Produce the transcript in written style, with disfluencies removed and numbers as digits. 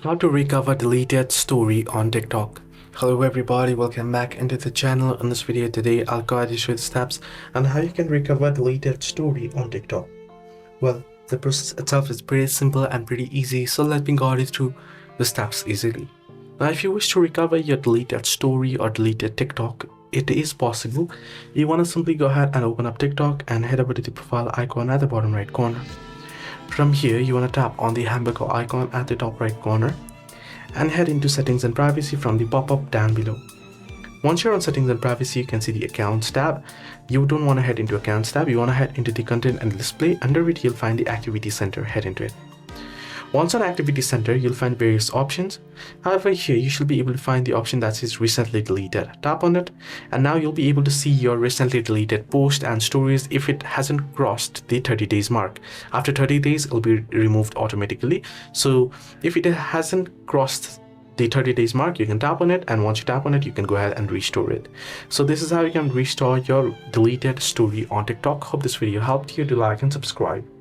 How to recover deleted story on TikTok. Hello everybody, welcome back into the channel. In this video today, I'll guide you through the steps on how you can recover deleted story on TikTok. Well, the process itself is pretty simple and pretty easy, so let me guide you through the steps easily. Now, if you wish to recover your deleted story or deleted TikTok, it is possible. You want to simply go ahead and open up TikTok and head over to the profile icon at the bottom right corner. From here, you want to tap on the hamburger icon at the top right corner and head into settings and privacy from the pop-up down below. Once you're on settings and privacy, you can see the accounts tab. You don't want to head into accounts tab, you want to head into the content and display. Under it, you'll find the activity center. Head into it. Once on activity center, you'll find various options. However, here you should be able to find the option that says recently deleted. Tap on it and now you'll be able to see your recently deleted posts and stories if it hasn't crossed the 30 days mark. After 30 days, it'll be removed automatically. So if it hasn't crossed the 30 days mark, you can tap on it, and once you tap on it, you can go ahead and restore it. So this is how you can restore your deleted story on TikTok. Hope this video helped you. Do like and subscribe.